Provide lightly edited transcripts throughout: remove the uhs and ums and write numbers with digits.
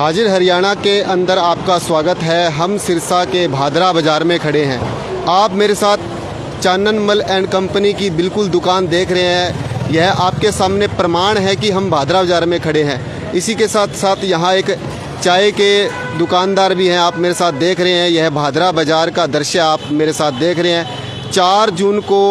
हाजिर हरियाणा के अंदर आपका स्वागत है। हम सिरसा के भादरा बाज़ार में खड़े हैं। आप मेरे साथ चाननमल एंड कंपनी की बिल्कुल दुकान देख रहे हैं। यह आपके सामने प्रमाण है कि हम भादरा बाज़ार में खड़े हैं। इसी के साथ साथ यहाँ एक चाय के दुकानदार भी हैं, आप मेरे साथ देख रहे हैं। यह भादरा बाज़ार का दृश्य आप मेरे साथ देख रहे हैं। 4 जून को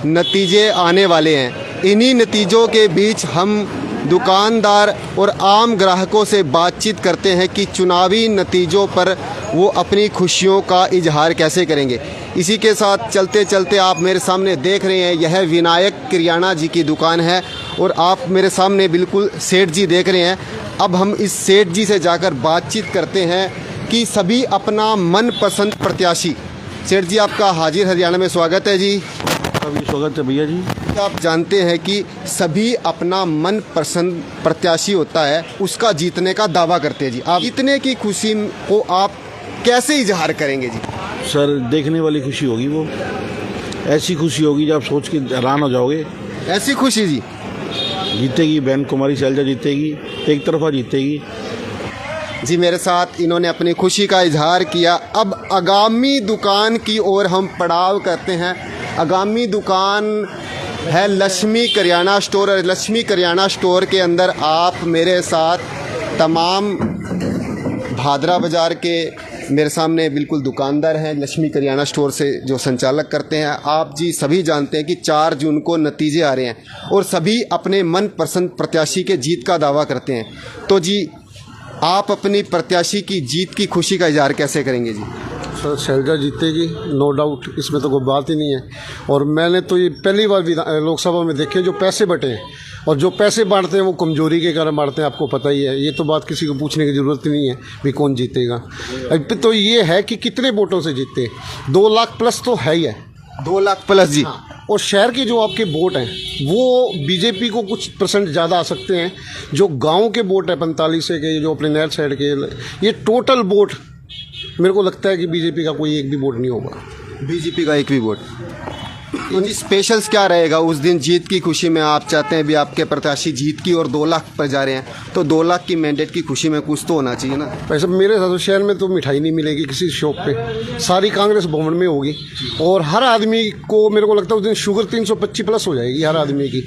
नतीजे आने वाले हैं। इन्हीं नतीजों के बीच हम दुकानदार और आम ग्राहकों से बातचीत करते हैं कि चुनावी नतीजों पर वो अपनी खुशियों का इजहार कैसे करेंगे। इसी के साथ चलते चलते आप मेरे सामने देख रहे हैं, यह विनायक किराना जी की दुकान है और आप मेरे सामने बिल्कुल सेठ जी देख रहे हैं। अब हम इस सेठ जी से जाकर बातचीत करते हैं कि सभी अपना मनपसंद प्रत्याशी। सेठ जी, आपका हाजिर हरियाणा में स्वागत है जी। स्वागत है भैया जी। आप जानते हैं कि सभी अपना मनपसंद प्रत्याशी होता है, उसका जीतने का दावा करते हैं जी। आप जीतने की खुशी को आप कैसे इजहार करेंगे जी? सर, देखने वाली खुशी होगी, वो ऐसी खुशी होगी जब आप सोच के हैरान हो जाओगे। ऐसी खुशी जी? जीतेगी बहन कुमारी शैलजा, जीतेगी, एक तरफा जीतेगी जी। मेरे साथ इन्होंने अपनी खुशी का इजहार किया। अब आगामी दुकान की ओर हम पड़ाव करते हैं। आगामी दुकान है लक्ष्मी किराना स्टोर। और लक्ष्मी किराना स्टोर के अंदर आप मेरे साथ तमाम भादरा बाज़ार के मेरे सामने बिल्कुल दुकानदार हैं, लक्ष्मी किराना स्टोर से जो संचालक करते हैं। आप जी सभी जानते हैं कि 4 जून को नतीजे आ रहे हैं और सभी अपने मनपसंद प्रत्याशी के जीत का दावा करते हैं। तो जी, आप अपनी प्रत्याशी की जीत की खुशी का इजहार कैसे करेंगे जी? सर, शैलजा जीतेगी, नो डाउट, इसमें तो कोई बात ही नहीं है। और मैंने तो ये पहली बार लोकसभा में देखे जो पैसे बटे हैं, और जो पैसे बांटते हैं वो कमजोरी के कारण बांटते हैं, आपको पता ही है। ये तो बात किसी को पूछने की ज़रूरत ही नहीं है भी कौन जीतेगा। अब तो ये है कि कितने वोटों से जीते। 2 लाख प्लस तो है ही है। 2 लाख प्लस जी। हाँ। और शहर के जो आपके वोट हैं वो बीजेपी को कुछ % ज़्यादा आ सकते हैं। जो गांव के वोट है 45 के, जो अपने नहर साइड के, ये टोटल वोट मेरे को लगता है कि बीजेपी का कोई एक भी वोट नहीं होगा। बीजेपी का एक भी वोट? तो जी, स्पेशल्स क्या रहेगा उस दिन जीत की खुशी में? आप चाहते हैं भी आपके प्रत्याशी जीत की और 2 लाख पर जा रहे हैं, तो 2 लाख की मैंडेट की खुशी में कुछ तो होना चाहिए ना? वैसे मेरे साथ शहर में तो मिठाई नहीं मिलेगी किसी शॉप पे, सारी कांग्रेस भवन में होगी। और हर आदमी को मेरे को लगता है उस दिन शुगर 325 प्लस हो जाएगी हर आदमी की।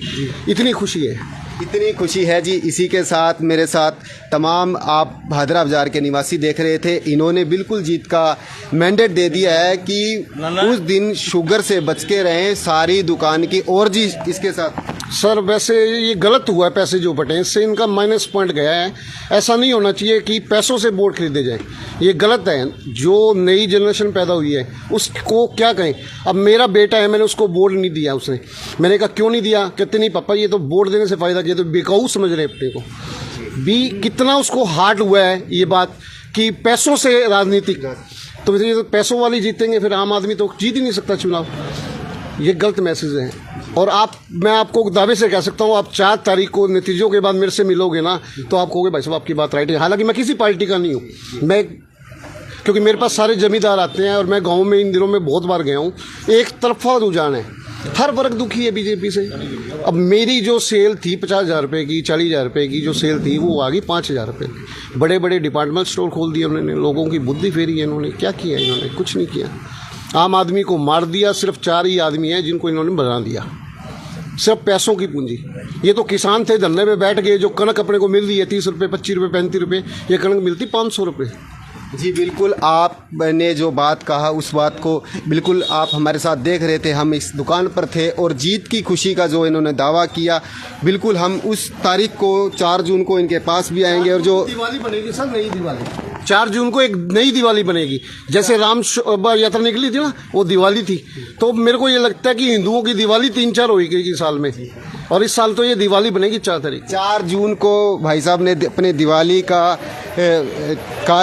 इतनी खुशी है, इतनी खुशी है जी। इसी के साथ मेरे साथ तमाम आप भादरा बाज़ार के निवासी देख रहे थे। इन्होंने बिल्कुल जीत का मैंडेट दे दिया है कि उस दिन शुगर से बच के रहें सारी दुकान की। और जी इसके साथ सर, वैसे ये गलत हुआ है, पैसे जो बटे इससे इनका माइनस पॉइंट गया है। ऐसा नहीं होना चाहिए कि पैसों से वोट खरीदे जाए, ये गलत है। जो नई जनरेशन पैदा हुई है उसको क्या कहें। अब मेरा बेटा है, मैंने उसको वोट नहीं दिया। उसने, मैंने कहा क्यों नहीं दिया? कहते नहीं पापा, ये तो वोट देने से फ़ायदा किया, तो बेकाऊ समझ रहे अपने को भी। कितना उसको हार्ड हुआ है ये बात कि पैसों से राजनीतिक, तो ये तो पैसों वाली जीतेंगे, फिर आम आदमी तो जीत ही नहीं सकता चुनाव। ये गलत मैसेज है। और मैं आपको दावे से कह सकता हूँ, आप 4 तारीख को नतीजों के बाद मेरे से मिलोगे ना, तो आप कहोगे भाई साहब आपकी बात राइट है। हालांकि मैं किसी पार्टी का नहीं हूँ, मैं, क्योंकि मेरे पास सारे जमींदार आते हैं और मैं गांव में इन दिनों में बहुत बार गया हूँ। एक तरफा रुझान है, हर वर्ग दुखी है बीजेपी से। अब मेरी जो सेल थी 50,000 रुपये की, 40,000 रुपये की जो सेल थी, वो आ गई 5,000 रुपये। बड़े बड़े डिपार्टमेंट स्टोर खोल दिए उन्होंने, लोगों की बुद्धि फेरी है इन्होंने। क्या किया इन्होंने? कुछ नहीं किया। आम आदमी को मार दिया। सिर्फ 4 ही आदमी हैं जिनको इन्होंने बना दिया, सिर्फ पैसों की पूंजी। ये तो किसान थे, धरने पे बैठ गए। जो कनक अपने को मिल रही है 30 रुपये, 25 रुपये, 35 रुपये, ये कनक मिलती 500 रुपये। जी बिल्कुल, आपने जो बात कहा उस बात को बिल्कुल आप हमारे साथ देख रहे थे। हम इस दुकान पर थे और जीत की खुशी का जो इन्होंने दावा किया, बिल्कुल हम उस तारीख को 4 जून को इनके पास भी आएंगे। और जो दिवाली बनेगी सर, नई दिवाली 4 जून को एक नई दिवाली बनेगी। जैसे राम यात्रा निकली थी ना, वो दिवाली थी। तो मेरे को ये लगता है कि हिंदुओं की दिवाली 3-4 होगी साल में, और इस साल तो ये दिवाली बनेगी 4 तारीख। 4 जून को भाई साहब ने अपने दिवाली का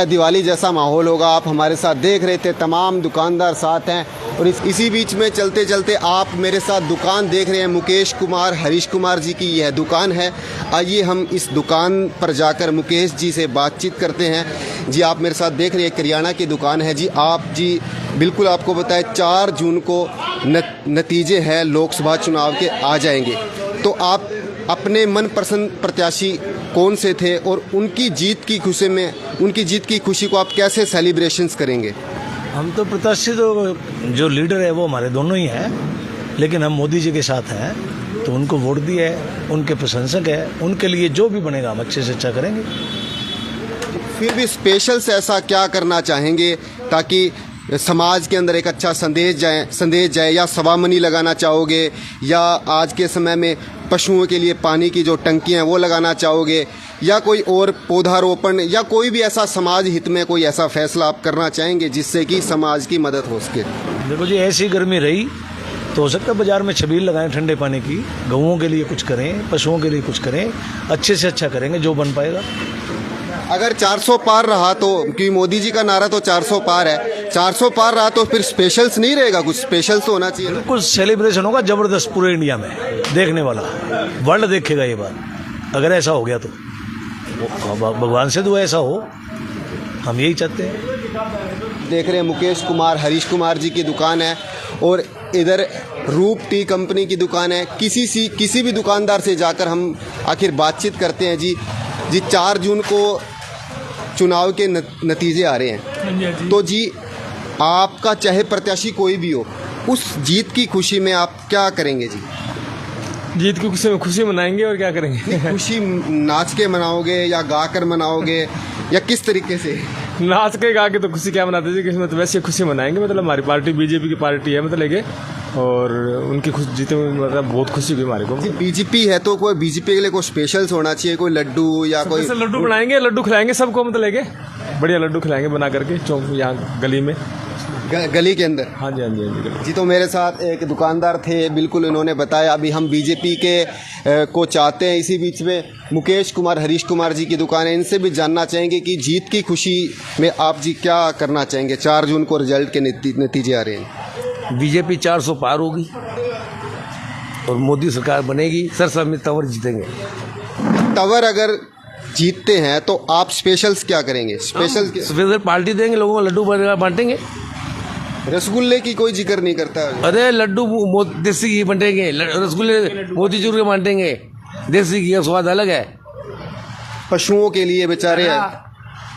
दिवाली जैसा माहौल होगा। आप हमारे साथ देख रहे थे, तमाम दुकानदार साथ हैं। और इसी बीच में चलते चलते आप मेरे साथ दुकान देख रहे हैं। मुकेश कुमार, हरीश कुमार जी की यह दुकान है। आइए हम इस दुकान पर जाकर मुकेश जी से बातचीत करते हैं। जी आप मेरे साथ देख रहे हैं, किराना की दुकान है जी। आप जी बिल्कुल आपको बताएं 4 जून को नतीजे हैं लोकसभा चुनाव के आ जाएंगे, तो आप अपने मनपसंद प्रत्याशी कौन से थे और उनकी जीत की खुशी को आप कैसे सेलिब्रेशंस करेंगे? हम तो प्रत्याशी तो जो लीडर है वो हमारे दोनों ही हैं, लेकिन हम मोदी जी के साथ हैं तो उनको वोट दिए है, उनके प्रशंसक है, उनके लिए जो भी बनेगा हम अच्छे से अच्छा करेंगे। फिर भी स्पेशल से ऐसा क्या करना चाहेंगे ताकि समाज के अंदर एक अच्छा संदेश जाए या सवामनी लगाना चाहोगे या आज के समय में पशुओं के लिए पानी की जो टंकियां हैं वो लगाना चाहोगे या कोई और पौधारोपण या कोई भी ऐसा समाज हित में कोई ऐसा फैसला आप करना चाहेंगे जिससे कि समाज की मदद हो सके? देखो जी, ऐसी गर्मी रही तो हो सकता है बाजार में छबील लगाएं ठंडे पानी की, गऊओं के लिए कुछ करें, पशुओं के लिए कुछ करें, अच्छे से अच्छा करेंगे जो बन पाएगा। अगर 400 पार रहा तो, क्योंकि मोदी जी का नारा तो 400 पार है, 400 पार रहा तो फिर स्पेशल्स नहीं रहेगा, कुछ स्पेशल्स तो होना चाहिए ना? कुछ सेलिब्रेशन होगा जबरदस्त पूरे इंडिया में, देखने वाला वर्ल्ड देखेगा ये बात अगर ऐसा हो गया तो। भगवान से दुआ ऐसा हो, हम यही चाहते हैं। देख रहे हैं मुकेश कुमार, हरीश कुमार जी की दुकान है और इधर रूप टी कंपनी की दुकान है। किसी भी दुकानदार से जाकर हम आखिर बातचीत करते हैं। जी 4 जून को चुनाव के नतीजे आ रहे हैं, तो जी आपका चाहे प्रत्याशी कोई भी हो, उस जीत की खुशी में आप क्या करेंगे? जी जीत की खुशी में खुशी मनाएंगे और क्या करेंगे। खुशी नाच के मनाओगे या गा कर मनाओगे या किस तरीके से? नाच के गा के तो खुशी क्या मनाते जी, मतलब वैसे खुशी मनाएंगे। मतलब हमारी पार्टी बीजेपी की पार्टी है मतलब ये, और उनकी खुश जीते हुए मतलब बहुत खुशी हुई हमारे को। बीजेपी है तो कोई बीजेपी के लिए कोई स्पेशल्स होना चाहिए, कोई लड्डू या कोई लड्डू बनाएंगे, लड्डू खिलाएंगे सबको, मतलब लेके बढ़िया लड्डू खिलाएंगे बना करके चौक यहाँ गली में, गली के अंदर। हाँ जी, हाँ जी, हाँ जी। जी तो मेरे साथ एक दुकानदार थे, बिल्कुल इन्होंने बताया अभी हम बीजेपी के को चाहते हैं। इसी बीच में मुकेश कुमार, हरीश कुमार जी की दुकान है, इनसे भी जानना चाहेंगे कि जीत की खुशी में आप जी क्या करना चाहेंगे? 4 जून को रिजल्ट के नतीजे आ रहे हैं। बीजेपी 400 पार होगी और मोदी सरकार बनेगी। सरसा में तंवर जीतेंगे। तंवर अगर जीतते हैं तो आप स्पेशल्स क्या करेंगे? स्पेशल पार्टी देंगे, लोगों को लड्डू बांटेंगे। रसगुल्ले की कोई जिक्र नहीं करता। अरे लड्डू देसी घी बांटेंगे, रसगुल्ले मोतीचूर के बांटेंगे, देसी घी का स्वाद अलग है। पशुओं के लिए बेचारे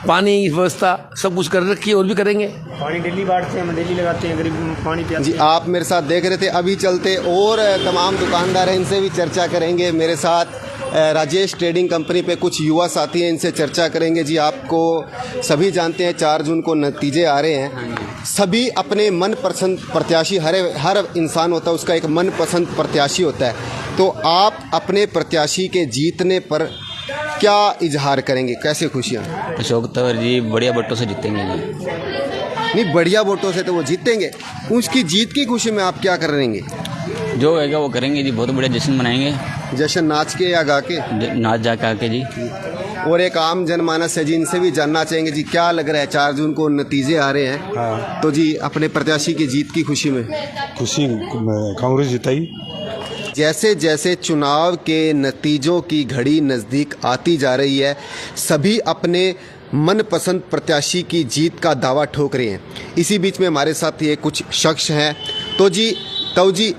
पानी की व्यवस्था सब कुछ कर रखी है और भी करेंगे। पानी डेली बांटते हैं, हम डेली लगाते हैं, गरीब पानी पिलाते जी हैं। आप मेरे साथ देख रहे थे, अभी चलते और तमाम दुकानदार हैं, इनसे भी चर्चा करेंगे। मेरे साथ राजेश ट्रेडिंग कंपनी पे कुछ युवा साथी हैं, इनसे चर्चा करेंगे। जी आपको सभी जानते हैं 4 जून को नतीजे आ रहे हैं, सभी अपने मनपसंद प्रत्याशी, हर इंसान होता है उसका एक मनपसंद प्रत्याशी होता है, तो आप अपने प्रत्याशी के जीतने पर क्या इजहार करेंगे, कैसे खुशियाँ? अशोक तंवर जी बढ़िया वोटों से जीतेंगे जी। नहीं, बढ़िया वोटों से तो वो जीतेंगे, उसकी जीत की खुशी में आप क्या करेंगे? जो होगा वो करेंगे जी, बहुत बढ़िया जश्न मनाएंगे। जश्न नाच के या गा के? नाच जा के आके जी। और एक आम जनमानस है जी, इनसे भी जानना चाहेंगे जी क्या लग रहा है 4 जून को नतीजे आ रहे हैं। हाँ। तो जी अपने प्रत्याशी की जीत की खुशी में खुशी कांग्रेस जिताई। जैसे जैसे चुनाव के नतीजों की घड़ी नज़दीक आती जा रही है, सभी अपने मनपसंद प्रत्याशी की जीत का दावा ठोक रहे हैं। इसी बीच में हमारे साथ ये कुछ शख्स हैं। तो जी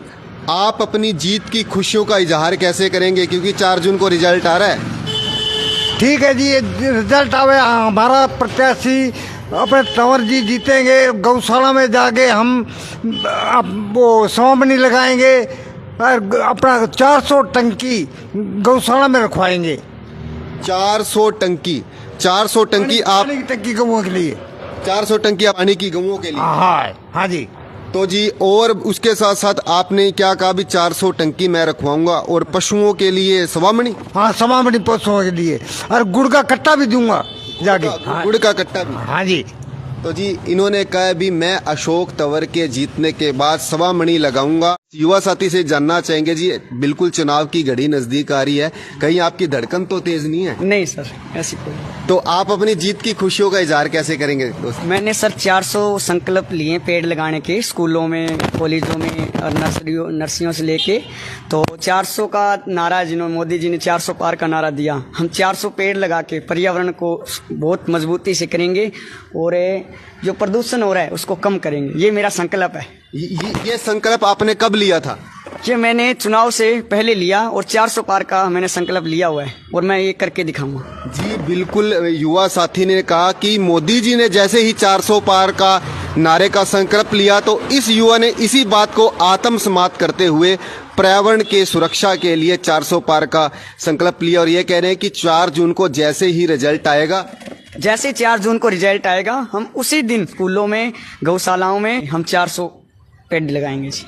आप अपनी जीत की खुशियों का इजहार कैसे करेंगे, क्योंकि 4 जून को रिजल्ट आ रहा है? ठीक है जी, रिजल्ट आवे, हमारा प्रत्याशी अपने तंवर जी जीतेंगे। गौशाला में जाके हम वो सवामनी लगाएंगे और अपना 400 टंकी गौशाला में रखवाएंगे। 400 टंकी आप पानी की टंकी गऊओं के लिए, 400 टंकी पानी की गऊओं के लिए? हाँ जी। तो जी और उसके साथ साथ आपने क्या कहा भी 400 टंकी मैं रखवाऊंगा और पशुओं के लिए सवामनी? हाँ, सवामनी पशुओं के लिए, और गुड़ का कट्टा भी दूंगा जाके। गुड़ का कट्टा भी? हाँ जी। तो जी इन्होंने कहा भी मैं अशोक तंवर के जीतने के बाद सवामणी लगाऊंगा। युवा साथी से जानना चाहेंगे जी, बिल्कुल चुनाव की घड़ी नजदीक आ रही है, कहीं आपकी धड़कन तो तेज नहीं है? नहीं सर, ऐसी कोई। तो आप अपनी जीत की खुशियों का इजहार कैसे करेंगे दोस्त? मैंने सर 400 संकल्प लिए पेड़ लगाने के, स्कूलों में, कॉलेजों में और नर्सरियों से लेके। तो 400 का नारा, जिन्होंने मोदी जी ने 400 पार का नारा दिया, हम 400 पेड़ लगा के पर्यावरण को बहुत मजबूती से करेंगे और जो प्रदूषण हो रहा है उसको कम करेंगे। ये मेरा संकल्प है। ये संकल्प आपने कब लिया था? ये मैंने चुनाव से पहले लिया और 400 पार का मैंने संकल्प लिया हुआ है और मैं ये करके दिखाऊंगा। जी बिल्कुल, युवा साथी ने कहा कि मोदी जी ने जैसे ही 400 पार का नारे का संकल्प लिया तो इस युवा ने इसी बात को आत्मसमाप्त करते हुए पर्यावरण के सुरक्षा के लिए 400 पार का संकल्प लिया और ये कह रहे हैं कि 4 जून को जैसे ही रिजल्ट आएगा, जैसे 4 जून को रिजल्ट आएगा हम उसी दिन स्कूलों में, गौशालाओं में हम 400 पेड़ लगाएंगे जी।